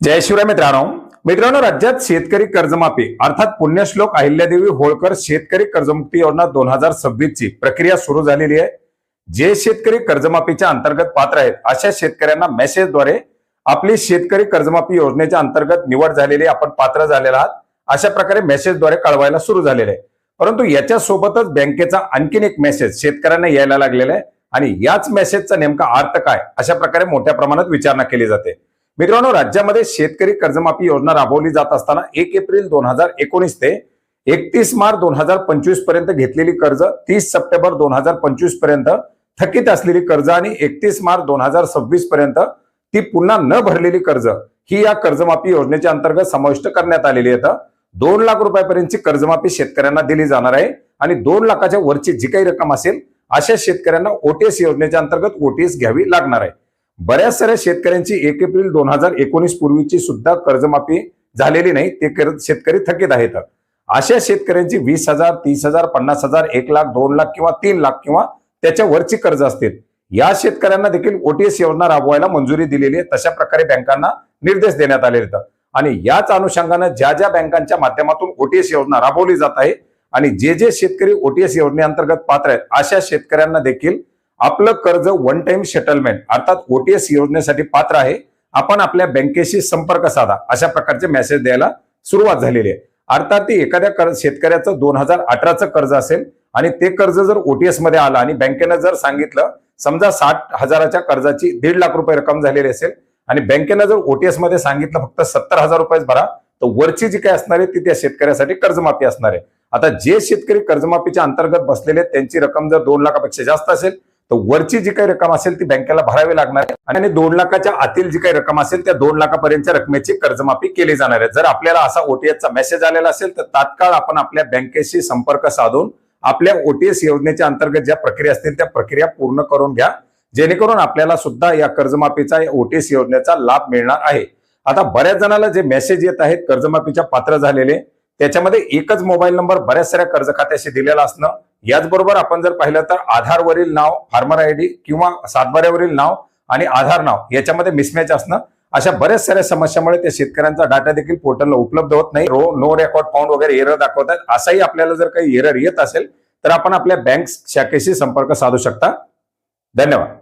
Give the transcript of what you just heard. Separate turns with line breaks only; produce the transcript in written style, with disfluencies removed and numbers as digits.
जय शिवराय मित्रांनो राज्यात शेतकरी कर्जमाफी अर्थात पुण्यश्लोक अहिल्यादेवी होळकर शेतकरी कर्जमुक्ती योजना 2026 ची प्रक्रिया सुरू झालेली आहे। जे शेतकरी कर्जमाफीच्या अंतर्गत पात्र आहेत अशा शेतकऱ्यांना मेसेजद्वारे आपली शेतकरी कर्जमाफी योजनेच्या अंतर्गत निवड झालेली, आपण पात्र झालेला आहात अशा प्रकारे मेसेजद्वारे कळवायला सुरू झालेले आहे। परंतु याच्या सोबतच बँकेचा आणखीन एक मेसेज शेतकऱ्यांना यायला लागलेला आहे आणि याच मेसेजचा नेमका अर्थ काय अशा प्रकारे मोठ्या प्रमाणात विचारणा केली जाते। मित्रांनो, राज्यामध्ये शेतकरी कर्जमाफी योजना राबवली जात असताना 1 एप्रिल 2019 ते 31 मार्च 2025 पर्यंत घेतलेली कर्ज, 30 सप्टेंबर 2025 पर्यंत थकीत असलेली कर्ज आणि 31 मार्च 2026 पर्यंत ती पुन्हा न भरलेली कर्ज ही या कर्जमाफी योजनेच्या अंतर्गत समाविष्ट करण्यात आलेली आहे। 2 लाख रुपयापर्यंतची कर्जमाफी शेतकऱ्यांना दिली जाणार आहे आणि 2 लाखाच्या वरची जी काही रक्कम असेल अशा शेतकऱ्यांना ओटीएस योजनेच्या अंतर्गत ओटीएस घ्यावी लागणार आहे। बऱ्याच साऱ्या शेतकऱ्यांची 1 एप्रिल 2019 पूर्वीची सुद्धा कर्जमाफी झालेली नाही, ते शेतकरी थकीत आहेत। अशा शेतकऱ्यांची 20,000, 30,000, 50,000, 1 लाख, 2 लाख किंवा 3 लाख किंवा त्याच्या वरची कर्ज असतील, या शेतकऱ्यांना देखील ओटीएस योजना राबवायला मंजुरी दिलेली आहे। तशा प्रकारे बँकांना निर्देश देण्यात आलेले आहेत आणि याच अनुषंगाने ज्या ज्या बँकांच्या माध्यमातून ओटीएस योजना राबवली जात आहे आणि जे शेतकरी ओटीएस योजनेअंतर्गत पात्र आहेत अशा शेतकऱ्यांना देखील आपलं कर्ज वन टाइम सेटलमेंट अर्थात ओटीएस योजनेसाठी पात्र आहे, आपण आपल्या बँकेशी संपर्क साधा अशा प्रकारचे मेसेज द्यायला सुरुवात झालेली आहे। अर्थात एखाद्या शेतकऱ्याचं 2018चं कर्ज असेल आणि ते कर्ज जर ओटीएस मध्ये आलं आणि बँकेनं जर सांगितलं, समजा 60,000च्या कर्जाची 1.5 लाख रुपये रक्कम झालेली असेल आणि बँकेनं जर ओटीएस मध्ये सांगितलं फक्त 70,000 रुपये भरा, तर वरची जी काही असणार आहे ती त्या शेतकऱ्यासाठी कर्जमाफी असणार आहे। आता जे शेतकरी कर्जमाफीच्या अंतर्गत बसलेले त्यांची रक्कम जर 2 लाखापेक्षा जास्त असेल तर वरची जी काही रक्कम असेल ती बँकेला भरावी लागणार आहे आणि 2 लाखाच्या आतील जी काही रक्कम असेल त्या 2 लाखापर्यंतच्या रकमेची कर्जमाफी केली जाणार आहे। जर आपल्याला असा ओटीएसचा मेसेज आलेला असेल तर तात्काळ आपण आपल्या बँकेशी संपर्क साधून आपल्या ओटीएस योजनेच्या अंतर्गत ज्या प्रक्रिया असतील त्या प्रक्रिया पूर्ण करून घ्या, जेणेकरून आपल्याला सुद्धा या कर्जमाफीचा ओटीएस योजनेचा लाभ मिळणार आहे। आता बऱ्याच जणांना जे मेसेज येत आहेत कर्जमाफीच्या पात्र झालेले, त्याच्यामध्ये एकच मोबाईल नंबर बऱ्याच साऱ्या कर्ज खात्याशी दिलेला असणं, याचबरोबर आपण जर पाहिलं तर आधारवरील नाव, फार्मर आयडी किंवा सातबाऱ्यावरील नाव आणि आधार नाव याच्यामध्ये मिसमॅच असणं, अशा बऱ्याच साऱ्या समस्यामुळे त्या शेतकऱ्यांचा डाटा देखील पोर्टलला उपलब्ध होत नाही। नो रेकॉर्ड फाउंड वगैरे एरर दाखवतात। असाही आपल्याला जर काही एरर येत असेल तर आपण आपल्या बँक शाखेशी संपर्क साधू शकता। धन्यवाद।